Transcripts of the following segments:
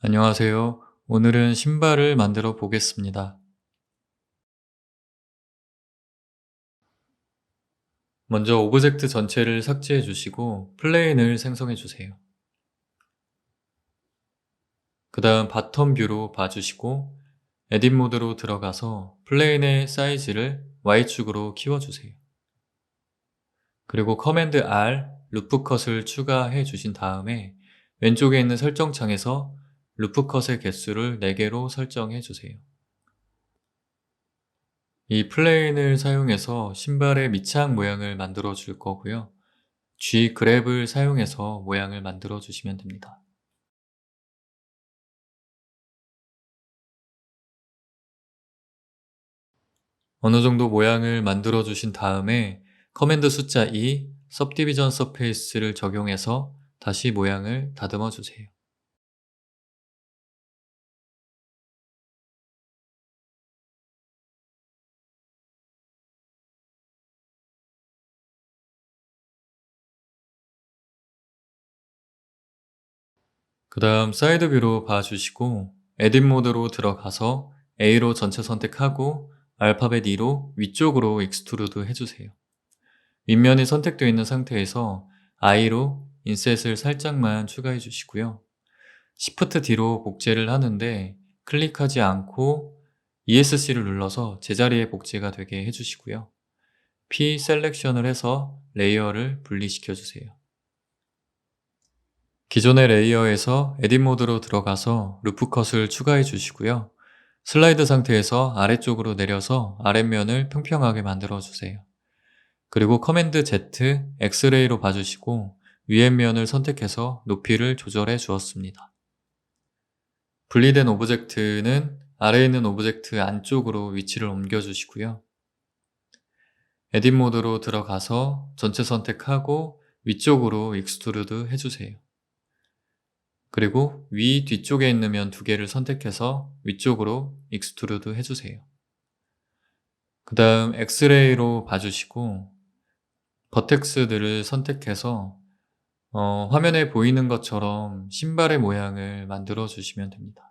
안녕하세요. 오늘은 신발을 만들어 보겠습니다. 먼저 오브젝트 전체를 삭제해 주시고 플레인을 생성해 주세요. 그 다음 바텀 뷰로 봐주시고 에딧 모드로 들어가서 플레인의 사이즈를 Y축으로 키워주세요. 그리고 커맨드 R, 루프 컷을 추가해 주신 다음에 왼쪽에 있는 설정 창에서 루프 컷의 개수를 4개로 설정해 주세요. 이 플레인을 사용해서 신발의 밑창 모양을 만들어 줄 거고요. G 그랩을 사용해서 모양을 만들어 주시면 됩니다. 어느 정도 모양을 만들어 주신 다음에 커맨드 숫자 2, सब디비전 서페이스를 적용해서 다시 모양을 다듬어 주세요. 그 다음 사이드 뷰로 봐주시고 에딧 모드로 들어가서 A로 전체 선택하고 알파벳 2로 위쪽으로 익스트루드 해주세요. 윗면이 선택되어 있는 상태에서 I로 인셋을 살짝만 추가해 주시고요. Shift D로 복제를 하는데 클릭하지 않고 ESC를 눌러서 제자리에 복제가 되게 해주시고요. P 셀렉션을 해서 레이어를 분리시켜 주세요. 기존의 레이어에서 에딧 모드로 들어가서 루프 컷을 추가해 주시고요. 슬라이드 상태에서 아래쪽으로 내려서 아랫면을 평평하게 만들어 주세요. 그리고 커맨드 Z, 엑스레이로 봐주시고 위에 면을 선택해서 높이를 조절해 주었습니다. 분리된 오브젝트는 아래에 있는 오브젝트 안쪽으로 위치를 옮겨 주시고요. 에딧 모드로 들어가서 전체 선택하고 위쪽으로 익스트루드 해주세요. 그리고 위 뒤쪽에 있는 면 2개를 선택해서 위쪽으로 익스트루드 해주세요. 그 다음 엑스레이로 봐주시고 버텍스들을 선택해서 화면에 보이는 것처럼 신발의 모양을 만들어 주시면 됩니다.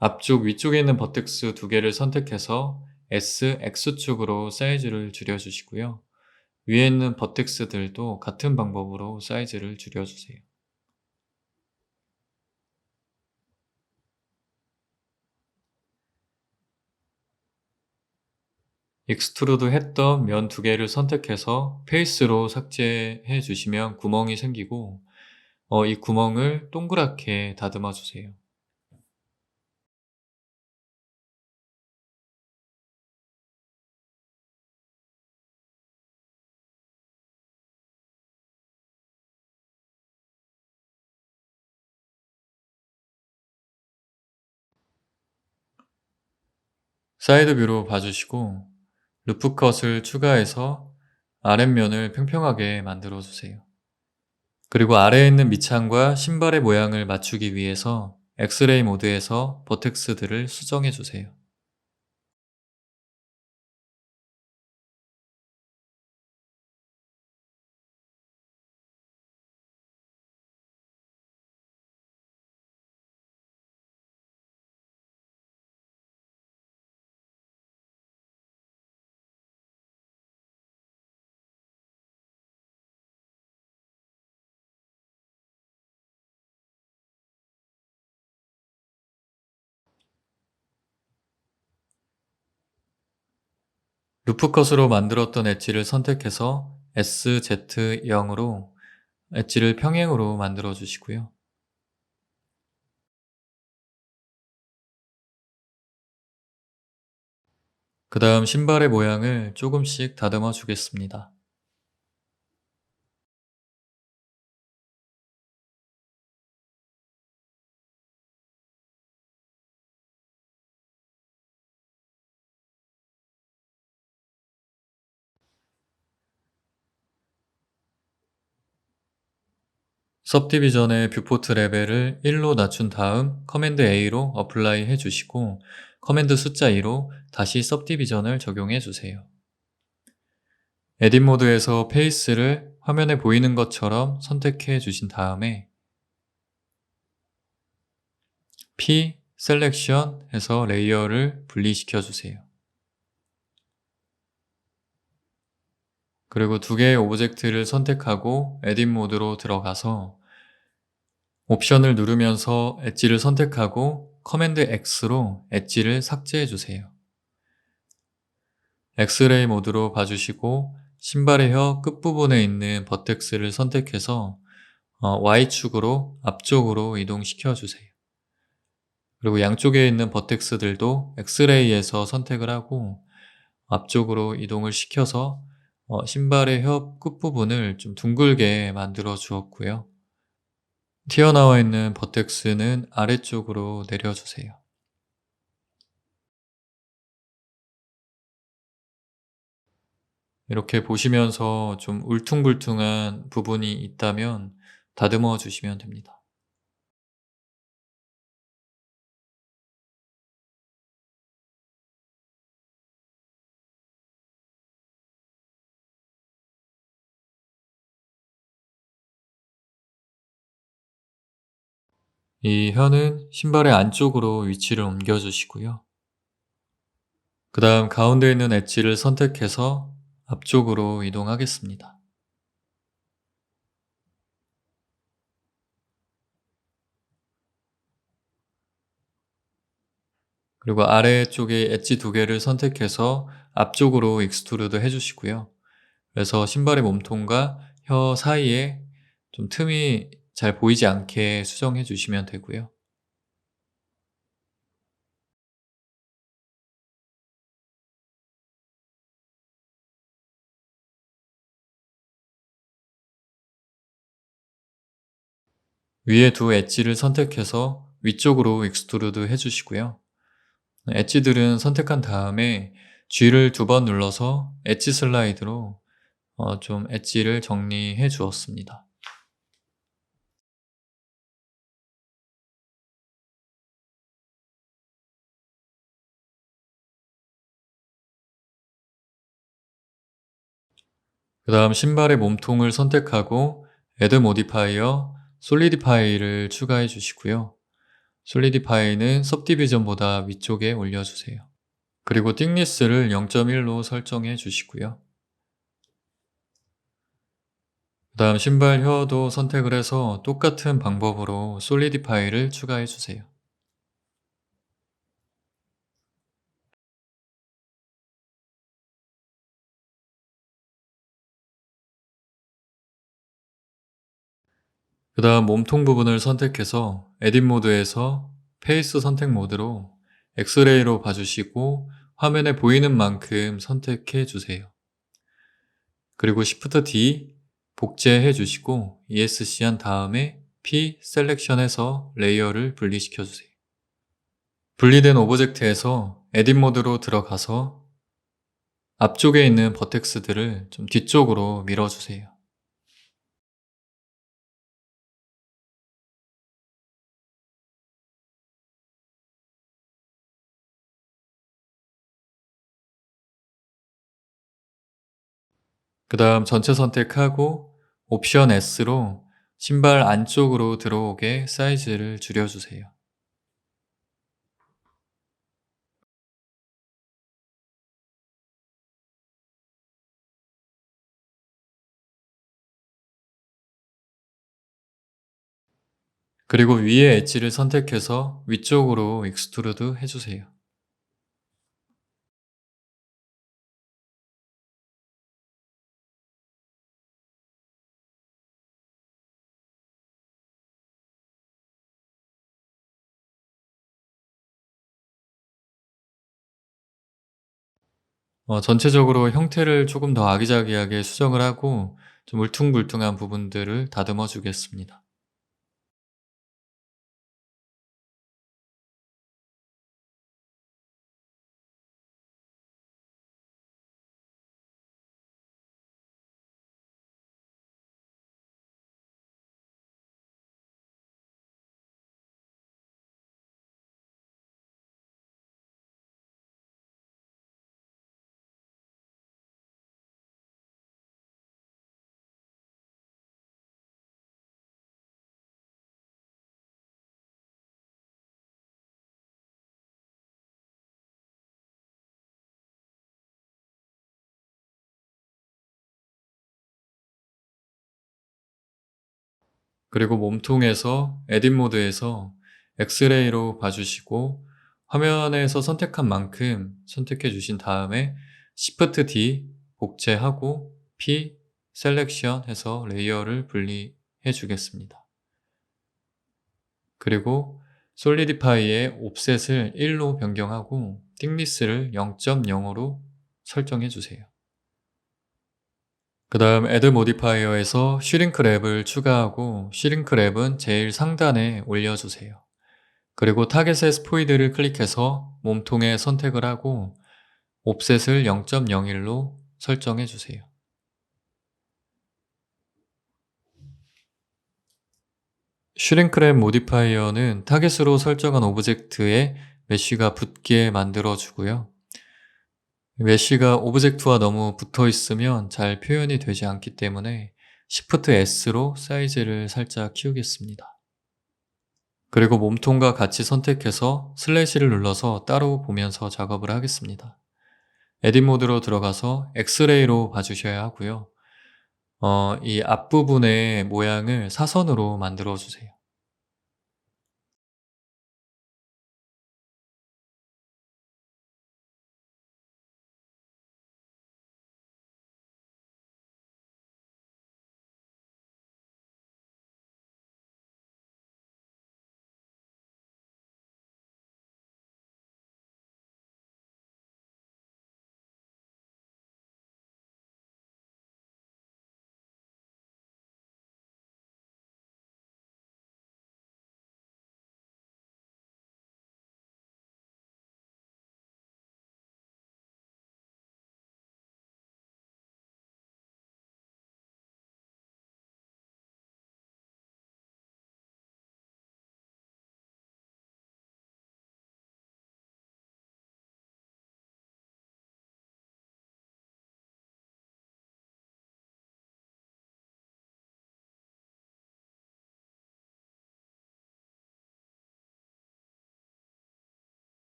앞쪽 위쪽에 있는 버텍스 2개를 선택해서 S, X축으로 사이즈를 줄여주시고요. 위에 있는 버텍스들도 같은 방법으로 사이즈를 줄여주세요. 익스트루드 했던 면 2개를 선택해서 페이스로 삭제해 주시면 구멍이 생기고 이 구멍을 동그랗게 다듬어 주세요. 사이드 뷰로 봐주시고 루프 컷을 추가해서 아랫면을 평평하게 만들어 주세요. 그리고 아래에 있는 밑창과 신발의 모양을 맞추기 위해서 엑스레이 모드에서 버텍스들을 수정해 주세요. 루프 컷으로 만들었던 엣지를 선택해서 SZ0으로 엣지를 평행으로 만들어 주시고요. 그 다음 신발의 모양을 조금씩 다듬어 주겠습니다. सब디비전의 뷰포트 레벨을 1로 낮춘 다음 커맨드 A로 어플라이 해주시고 커맨드 숫자 2로 다시 सब디비전을 적용해 주세요. 에딧 모드에서 페이스를 화면에 보이는 것처럼 선택해 주신 다음에 P 셀렉션 해서 레이어를 분리시켜 주세요. 그리고 두 개의 오브젝트를 선택하고 에딧 모드로 들어가서 옵션을 누르면서 엣지를 선택하고 커맨드 X로 엣지를 삭제해 주세요. 엑스레이 모드로 봐주시고 신발의 혀 끝부분에 있는 버텍스를 선택해서 Y축으로 앞쪽으로 이동시켜 주세요. 그리고 양쪽에 있는 버텍스들도 엑스레이에서 선택을 하고 앞쪽으로 이동을 시켜서 신발의 혀 끝부분을 좀 둥글게 만들어 주었고요. 튀어나와 있는 버텍스는 아래쪽으로 내려주세요. 이렇게 보시면서 좀 울퉁불퉁한 부분이 있다면 다듬어 주시면 됩니다. 이 혀는 신발의 안쪽으로 위치를 옮겨 주시고요. 그 다음 가운데 있는 엣지를 선택해서 앞쪽으로 이동하겠습니다. 그리고 아래쪽에 엣지 두 개를 선택해서 앞쪽으로 익스트루드 해주시고요. 그래서 신발의 몸통과 혀 사이에 좀 틈이 잘 보이지 않게 수정해 주시면 되고요. 위에 두 엣지를 선택해서 위쪽으로 익스트루드 해주시고요. 엣지들은 선택한 다음에 G를 두 번 눌러서 엣지 슬라이드로 좀 엣지를 정리해 주었습니다. 그 다음 신발의 몸통을 선택하고 Add Modifier, Solidify를 추가해 주시고요. Solidify는 Subdivision보다 위쪽에 올려주세요. 그리고 thickness를 0.1로 설정해 주시고요. 그 다음 신발 혀도 선택을 해서 똑같은 방법으로 Solidify를 추가해 주세요. 그 다음 몸통 부분을 선택해서 에딧 모드에서 페이스 선택 모드로 엑스레이로 봐주시고 화면에 보이는 만큼 선택해 주세요. 그리고 Shift D 복제해 주시고 ESC 한 다음에 P 셀렉션해서 레이어를 분리시켜 주세요. 분리된 오브젝트에서 에딧 모드로 들어가서 앞쪽에 있는 버텍스들을 좀 뒤쪽으로 밀어주세요. 그 다음 전체 선택하고 옵션 S로 신발 안쪽으로 들어오게 사이즈를 줄여주세요. 그리고 위에 엣지를 선택해서 위쪽으로 익스트루드 해주세요. 전체적으로 형태를 조금 더 아기자기하게 수정을 하고 좀 울퉁불퉁한 부분들을 다듬어 주겠습니다. 그리고 몸통에서 에딧 모드에서 엑스레이로 봐주시고 화면에서 선택한 만큼 선택해 주신 다음에 Shift D 복제하고 P 셀렉션 해서 레이어를 분리해 주겠습니다. 그리고 솔리디파이의 옵셋을 1로 변경하고 띵니스를 0.0으로 설정해 주세요. 그 다음 Add 모디파이어에서 슈링크 랩을 추가하고 슈링크 랩은 제일 상단에 올려주세요. 그리고 타겟의 스포이드를 클릭해서 몸통에 선택을 하고 옵셋을 0.01로 설정해 주세요. 슈링크랩 모디파이어는 타겟으로 설정한 오브젝트에 메쉬가 붙게 만들어 주고요. 메쉬가 오브젝트와 너무 붙어 있으면 잘 표현이 되지 않기 때문에 Shift S로 사이즈를 살짝 키우겠습니다. 그리고 몸통과 같이 선택해서 슬래시를 눌러서 따로 보면서 작업을 하겠습니다. 에딧 모드로 들어가서 엑스레이로 봐주셔야 하고요. 이 앞부분의 모양을 사선으로 만들어 주세요.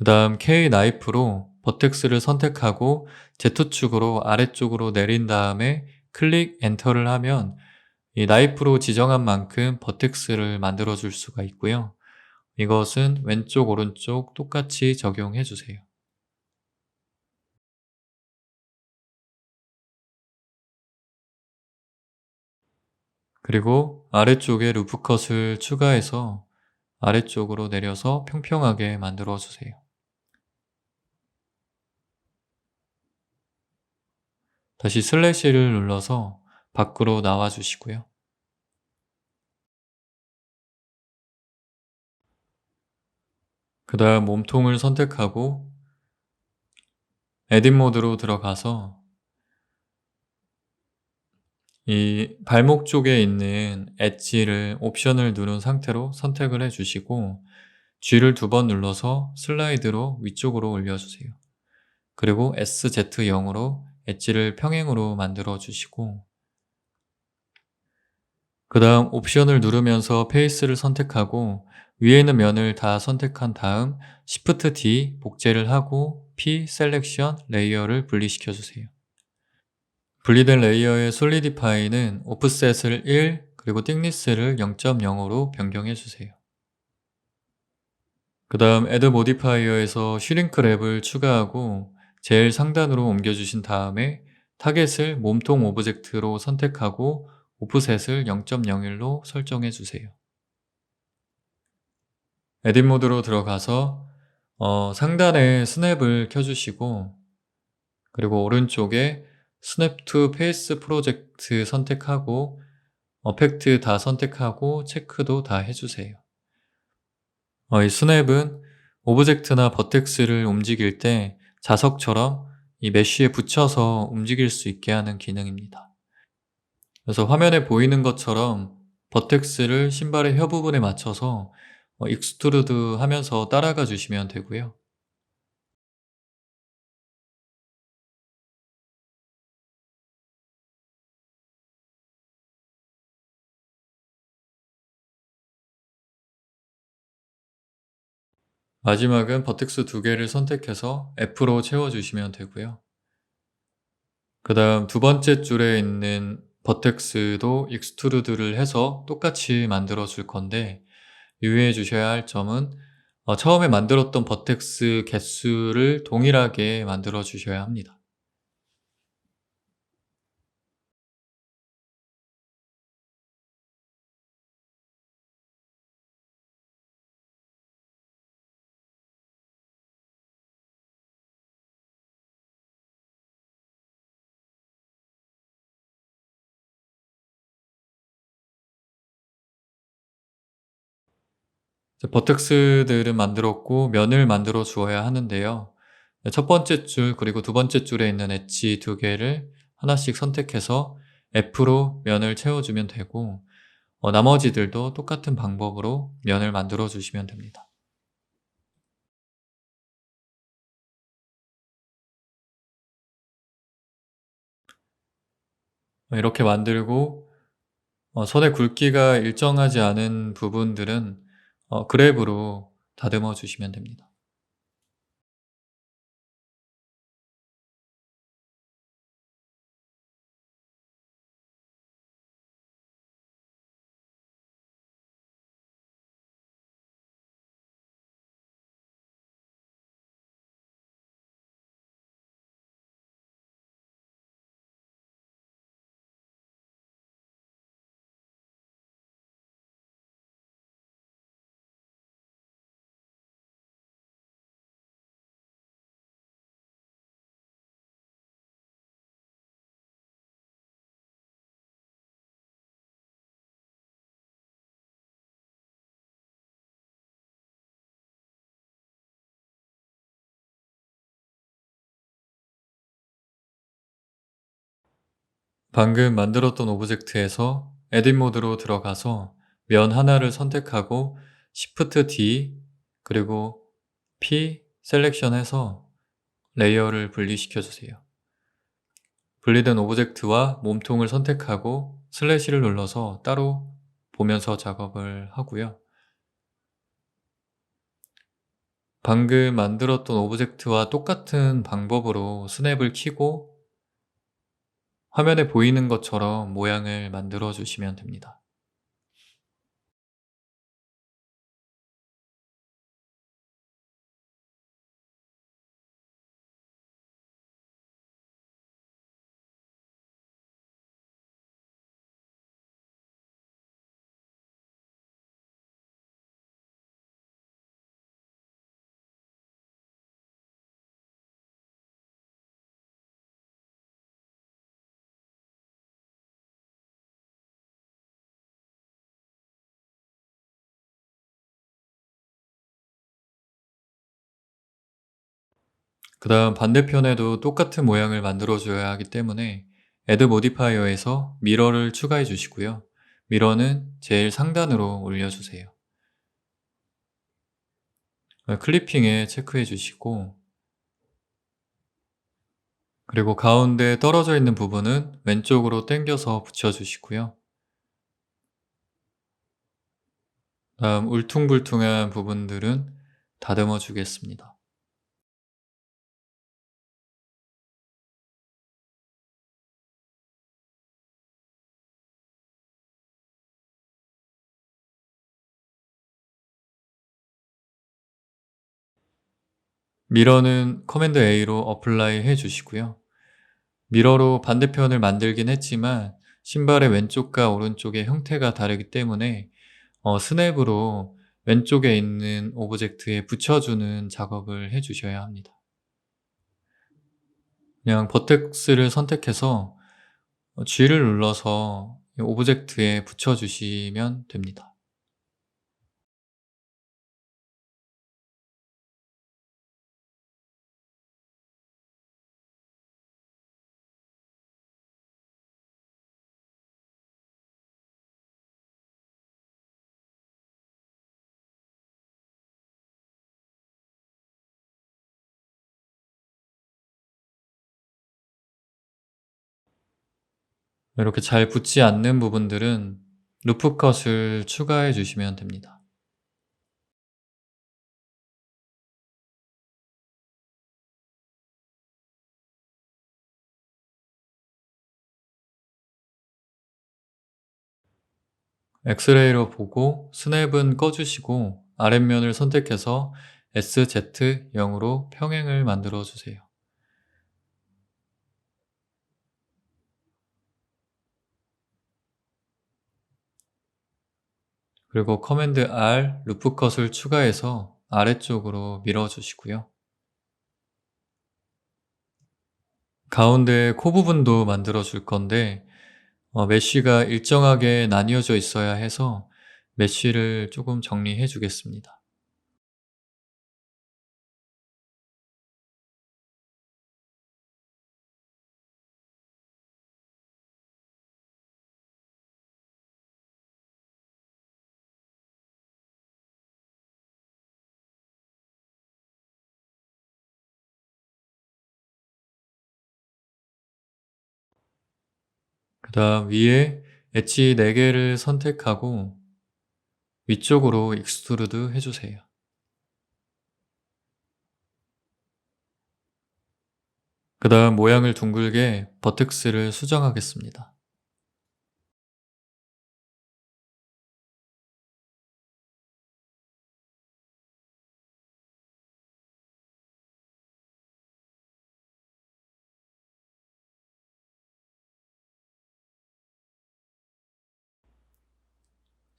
그 다음 K 나이프로 버텍스를 선택하고 Z축으로 아래쪽으로 내린 다음에 클릭 엔터를 하면 이 나이프로 지정한 만큼 버텍스를 만들어 줄 수가 있고요. 이것은 왼쪽 오른쪽 똑같이 적용해 주세요. 그리고 아래쪽에 루프 컷을 추가해서 아래쪽으로 내려서 평평하게 만들어 주세요. 다시 슬래시를 눌러서 밖으로 나와 주시고요. 그 다음 몸통을 선택하고 에딧 모드로 들어가서 이 발목 쪽에 있는 엣지를 옵션을 누른 상태로 선택을 해 주시고 G를 2번 눌러서 슬라이드로 위쪽으로 올려주세요. 그리고 SZ0으로 엣지를 평행으로 만들어 주시고 그 다음 옵션을 누르면서 페이스를 선택하고 위에 있는 면을 다 선택한 다음 Shift D 복제를 하고 P 셀렉션 레이어를 분리시켜 주세요. 분리된 레이어의 솔리디파이는 오프셋을 1 그리고 띵니스를 0.0으로 변경해 주세요. 그 다음 Add 모디파이어에서 슈링크 랩을 추가하고 제일 상단으로 옮겨주신 다음에 타겟을 몸통 오브젝트로 선택하고 오프셋을 0.01로 설정해 주세요. 에딧 모드로 들어가서 상단에 스냅을 켜주시고 그리고 오른쪽에 스냅 투 페이스 프로젝트 선택하고 어펙트 다 선택하고 체크도 다 해주세요. 이 스냅은 오브젝트나 버텍스를 움직일 때 자석처럼 이 메쉬에 붙여서 움직일 수 있게 하는 기능입니다. 그래서 화면에 보이는 것처럼 버텍스를 신발의 혀 부분에 맞춰서 익스트루드 하면서 따라가 주시면 되고요. 마지막은 버텍스 2개를 선택해서 F로 채워주시면 되고요. 그 다음 두 번째 줄에 있는 버텍스도 익스트루드를 해서 똑같이 만들어 줄 건데 유의해 주셔야 할 점은 처음에 만들었던 버텍스 개수를 동일하게 만들어 주셔야 합니다. 이제 버텍스들은 만들었고 면을 만들어 주어야 하는데요. 첫 번째 줄 그리고 두 번째 줄에 있는 엣지 두 개를 하나씩 선택해서 F로 면을 채워 주면 되고 나머지들도 똑같은 방법으로 면을 만들어 주시면 됩니다. 이렇게 만들고 선의 굵기가 일정하지 않은 부분들은 그랩으로 다듬어 주시면 됩니다. 방금 만들었던 오브젝트에서 에딧 모드로 들어가서 면 하나를 선택하고 Shift D 그리고 P 셀렉션해서 레이어를 분리시켜 주세요. 분리된 오브젝트와 몸통을 선택하고 슬래시를 눌러서 따로 보면서 작업을 하고요. 방금 만들었던 오브젝트와 똑같은 방법으로 스냅을 켜고 화면에 보이는 것처럼 모양을 만들어 주시면 됩니다. 그 다음 반대편에도 똑같은 모양을 만들어 줘야 하기 때문에 Add 모디파이어에서 미러를 추가해 주시고요. 미러는 제일 상단으로 올려주세요. 클리핑에 체크해 주시고 그리고 가운데 떨어져 있는 부분은 왼쪽으로 당겨서 붙여 주시고요. 다음 울퉁불퉁한 부분들은 다듬어 주겠습니다. 미러는 커맨드 A로 어플라이 해 주시고요. 미러로 반대편을 만들긴 했지만 신발의 왼쪽과 오른쪽의 형태가 다르기 때문에 스냅으로 왼쪽에 있는 오브젝트에 붙여주는 작업을 해 주셔야 합니다. 그냥 버텍스를 선택해서 G를 눌러서 오브젝트에 붙여주시면 됩니다. 이렇게 잘 붙지 않는 부분들은 루프 컷을 추가해 주시면 됩니다. 엑스레이로 보고 스냅은 꺼주시고 아랫면을 선택해서 SZ0으로 평행을 만들어 주세요. 그리고 커맨드 R 루프 컷을 추가해서 아래쪽으로 밀어주시고요. 가운데 코 부분도 만들어 줄 건데 메쉬가 일정하게 나뉘어져 있어야 해서 메쉬를 조금 정리해 주겠습니다. 그 다음 위에 엣지 4개를 선택하고 위쪽으로 익스트루드 해주세요. 그 다음 모양을 둥글게 버텍스를 수정하겠습니다.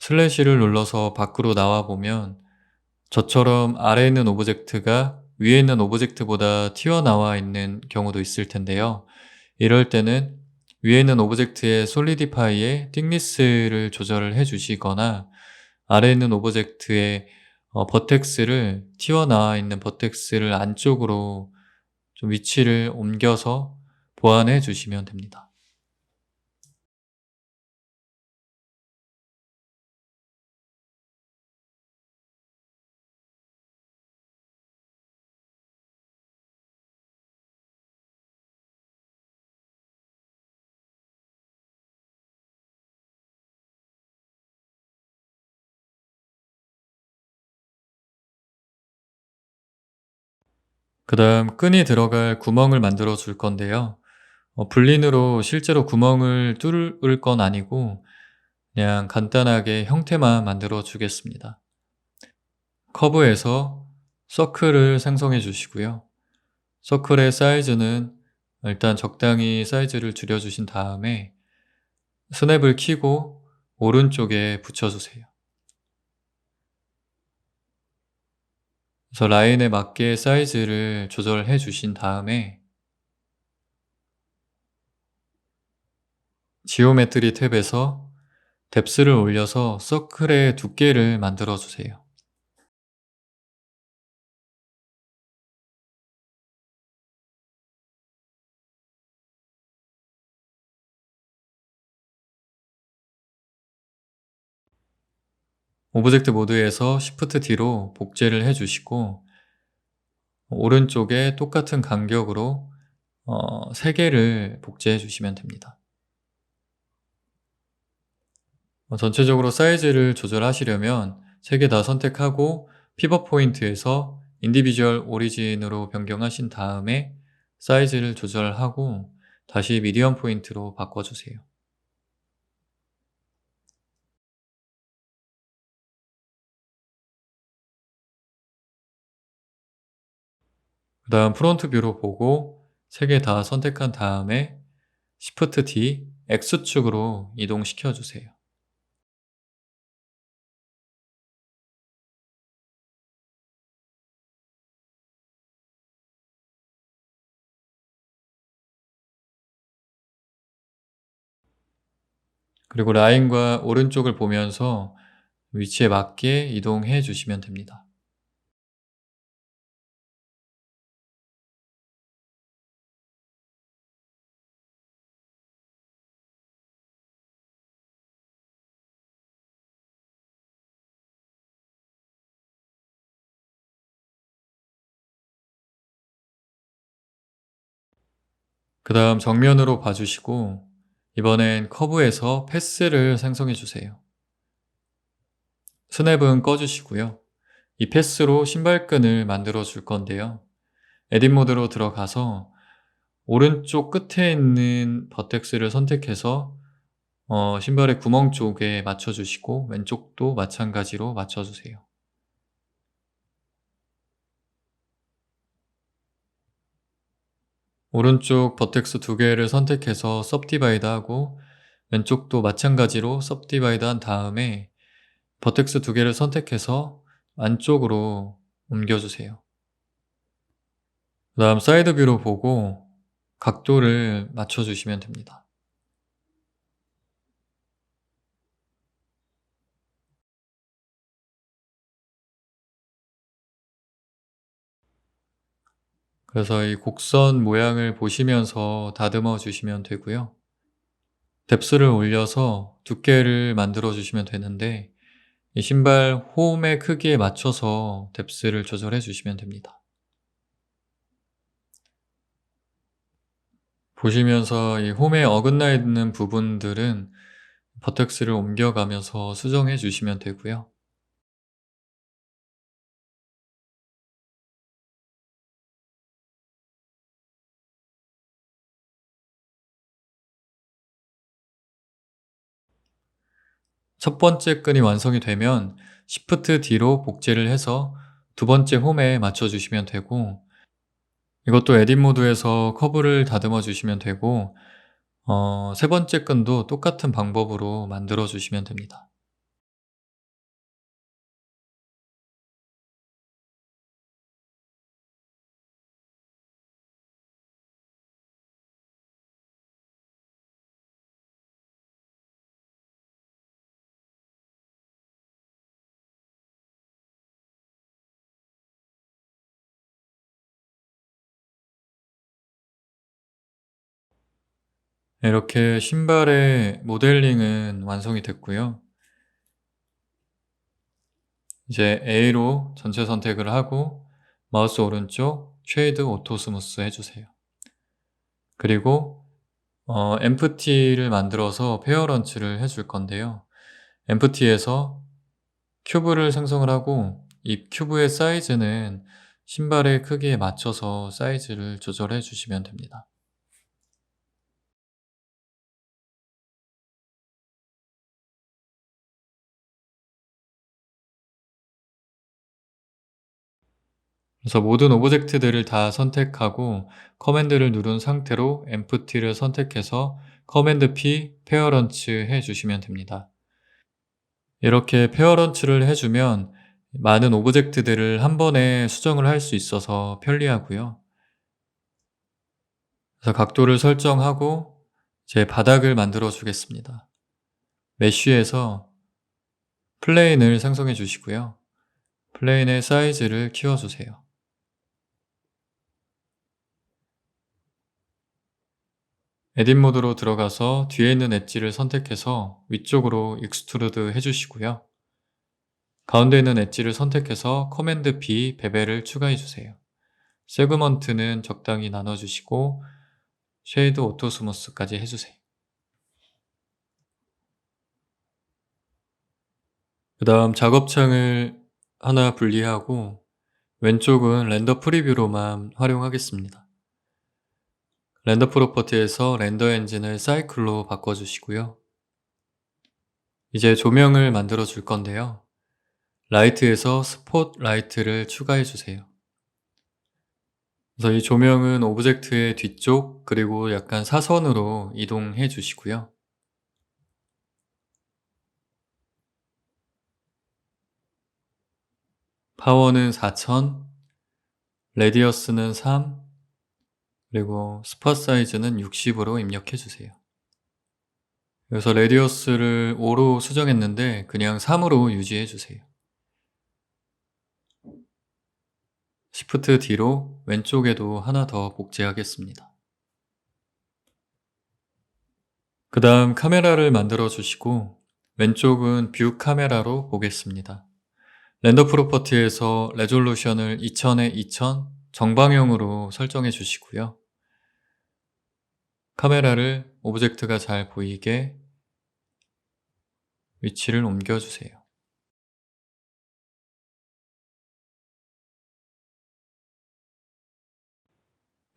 슬래시를 눌러서 밖으로 나와보면 저처럼 아래에 있는 오브젝트가 위에 있는 오브젝트보다 튀어나와 있는 경우도 있을 텐데요. 이럴 때는 위에 있는 오브젝트의 솔리디파이의 띵니스를 조절을 해 주시거나 아래에 있는 오브젝트의 버텍스를 튀어나와 있는 버텍스를 안쪽으로 좀 위치를 옮겨서 보완해 주시면 됩니다. 그 다음 끈이 들어갈 구멍을 만들어 줄 건데요. 불린으로 실제로 구멍을 뚫을 건 아니고 그냥 간단하게 형태만 만들어 주겠습니다. 커브에서 서클을 생성해 주시고요. 서클의 사이즈는 일단 적당히 사이즈를 줄여 주신 다음에 스냅을 켜고 오른쪽에 붙여 주세요. 그래서 라인에 맞게 사이즈를 조절해 주신 다음에 지오메트리 탭에서 뎁스를 올려서 서클의 두께를 만들어 주세요. 오브젝트 모드에서 Shift D로 복제를 해 주시고 오른쪽에 똑같은 간격으로 3개를 복제해 주시면 됩니다. 전체적으로 사이즈를 조절하시려면 3개 다 선택하고 피벗 포인트에서 인디비주얼 오리진으로 변경하신 다음에 사이즈를 조절하고 다시 미디엄 포인트로 바꿔주세요. 그 다음 프론트 뷰로 보고 3개 다 선택한 다음에 Shift D X축으로 이동시켜 주세요. 그리고 라인과 오른쪽을 보면서 위치에 맞게 이동해 주시면 됩니다. 그 다음 정면으로 봐주시고 이번엔 커브에서 패스를 생성해 주세요. 스냅은 꺼주시고요. 이 패스로 신발끈을 만들어 줄 건데요. 에딧 모드로 들어가서 오른쪽 끝에 있는 버텍스를 선택해서 신발의 구멍 쪽에 맞춰 주시고 왼쪽도 마찬가지로 맞춰 주세요. 오른쪽 버텍스 두 개를 선택해서 सब디바이드 하고 왼쪽도 마찬가지로 सब디바이드 한 다음에 버텍스 두 개를 선택해서 안쪽으로 옮겨 주세요. 그다음 사이드 뷰로 보고 각도를 맞춰 주시면 됩니다. 그래서 이 곡선 모양을 보시면서 다듬어 주시면 되고요. 뎁스를 올려서 두께를 만들어 주시면 되는데 이 신발 홈의 크기에 맞춰서 뎁스를 조절해 주시면 됩니다. 보시면서 이 홈에 어긋나 있는 부분들은 버텍스를 옮겨가면서 수정해 주시면 되고요. 첫 번째 끈이 완성이 되면 Shift D로 복제를 해서 두 번째 홈에 맞춰 주시면 되고 이것도 에딧 모드에서 커브를 다듬어 주시면 되고 세 번째 끈도 똑같은 방법으로 만들어 주시면 됩니다. 이렇게 신발의 모델링은 완성이 됐고요. 이제 A로 전체 선택을 하고 마우스 오른쪽 쉐이드 오토 스무스 해주세요. 그리고 empty를 만들어서 페어 런치를 해줄 건데요. empty에서 큐브를 생성을 하고 이 큐브의 사이즈는 신발의 크기에 맞춰서 사이즈를 조절해 주시면 됩니다. 그래서 모든 오브젝트들을 다 선택하고 커맨드를 누른 상태로 empty를 선택해서 커맨드 P 페어런치 해 주시면 됩니다. 이렇게 페어런치를 해주면 많은 오브젝트들을 한 번에 수정을 할 수 있어서 편리하고요. 그래서 각도를 설정하고 제 바닥을 만들어 주겠습니다. 메쉬에서 플레인을 생성해 주시고요. 플레인의 사이즈를 키워 주세요. 에딧 모드로 들어가서 뒤에 있는 엣지를 선택해서 위쪽으로 익스트루드 해주시고요. 가운데 있는 엣지를 선택해서 커맨드 B 베벨을 추가해 주세요. 세그먼트는 적당히 나눠주시고 쉐이드 오토 스무스까지 해주세요. 그 다음 작업창을 하나 분리하고 왼쪽은 렌더 프리뷰로만 활용하겠습니다. 렌더 프로퍼티에서 렌더 엔진을 사이클로 바꿔주시고요. 이제 조명을 만들어 줄 건데요. 라이트에서 스폿 라이트를 추가해 주세요. 그래서 이 조명은 오브젝트의 뒤쪽 그리고 약간 사선으로 이동해 주시고요. 파워는 4000, 레디어스는 3, 그리고 스팟 사이즈는 60으로 입력해 주세요. 그래서 레디어스를 5로 수정했는데 그냥 3으로 유지해 주세요. Shift D로 왼쪽에도 하나 더 복제하겠습니다. 그 다음 카메라를 만들어 주시고 왼쪽은 뷰 카메라로 보겠습니다. 렌더 프로퍼티에서 레졸루션을 2000에 2000 정방향으로 설정해 주시고요. 카메라를 오브젝트가 잘 보이게 위치를 옮겨 주세요.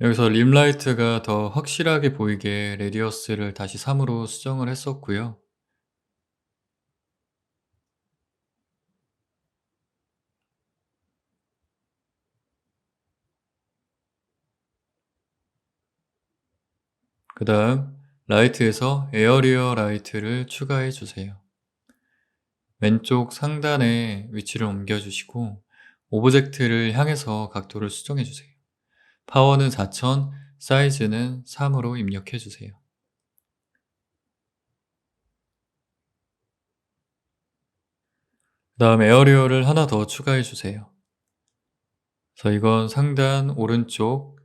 여기서 림라이트가 더 확실하게 보이게 레디어스를 다시 3으로 수정을 했었고요. 그 다음 라이트에서 에어리어 라이트를 추가해 주세요. 왼쪽 상단에 위치를 옮겨주시고 오브젝트를 향해서 각도를 수정해 주세요. 파워는 4000, 사이즈는 3으로 입력해 주세요. 그 다음 에어리어를 하나 더 추가해 주세요. 그래서 이건 상단 오른쪽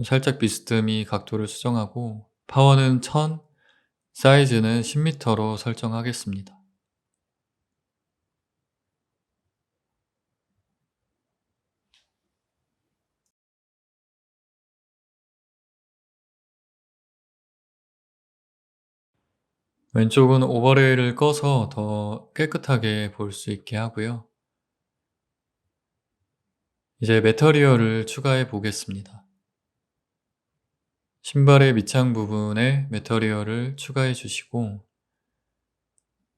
살짝 비스듬히 각도를 수정하고 파워는 1000, 사이즈는 10m로 설정하겠습니다. 왼쪽은 오버레이를 꺼서 더 깨끗하게 볼 수 있게 하고요. 이제 매터리얼을 추가해 보겠습니다. 신발의 밑창 부분에 매터리얼을 추가해 주시고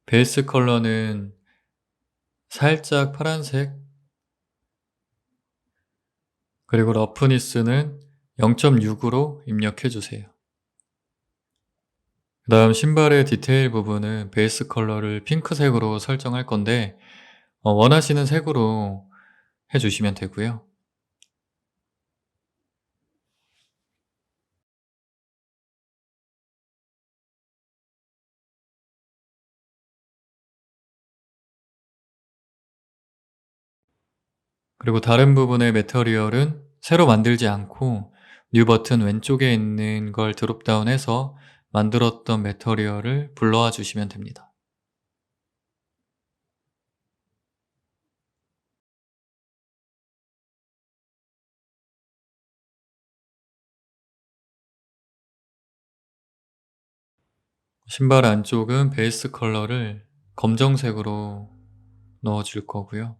베이스 컬러는 살짝 파란색, 그리고 러프니스는 0.6으로 입력해 주세요. 그 다음 신발의 디테일 부분은 베이스 컬러를 핑크색으로 설정할 건데 원하시는 색으로 해주시면 되고요. 그리고 다른 부분의 매터리얼은 새로 만들지 않고 뉴 버튼 왼쪽에 있는 걸 드롭다운해서 만들었던 매터리얼을 불러와 주시면 됩니다. 신발 안쪽은 베이스 컬러를 검정색으로 넣어 줄 거고요.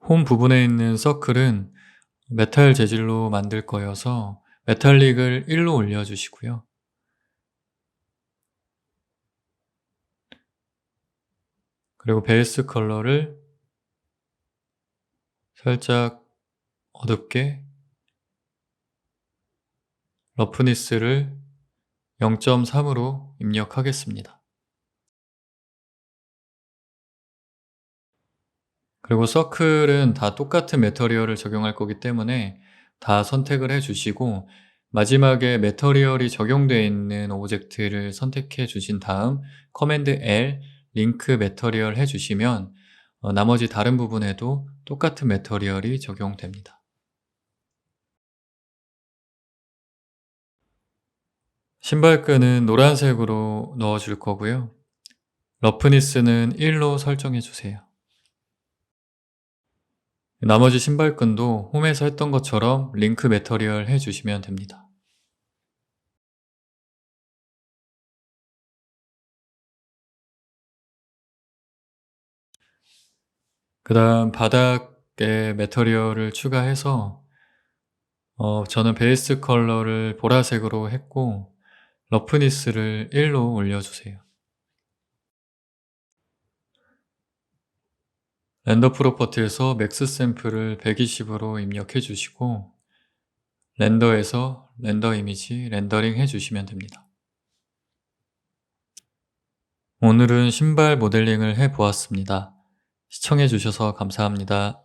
홈 부분에 있는 서클은 메탈 재질로 만들 거여서 메탈릭을 1로 올려주시고요. 그리고 베이스 컬러를 살짝 어둡게, 러프니스를 0.3으로 입력하겠습니다. 그리고 서클은 다 똑같은 매터리얼을 적용할 거기 때문에 다 선택을 해 주시고 마지막에 매터리얼이 적용되어 있는 오브젝트를 선택해 주신 다음 커맨드 L, 링크 매터리얼 해 주시면 나머지 다른 부분에도 똑같은 매터리얼이 적용됩니다. 신발끈은 노란색으로 넣어 줄 거고요. 러프니스는 1로 설정해 주세요. 나머지 신발끈도 홈에서 했던 것처럼 링크 매터리얼 해주시면 됩니다. 그 다음 바닥에 매터리얼을 추가해서 저는 베이스 컬러를 보라색으로 했고 러프니스를 1로 올려주세요. 렌더 프로퍼티에서 맥스 샘플을 120으로 입력해 주시고 렌더에서 렌더 이미지 렌더링 해주시면 됩니다. 오늘은 신발 모델링을 해보았습니다. 시청해 주셔서 감사합니다.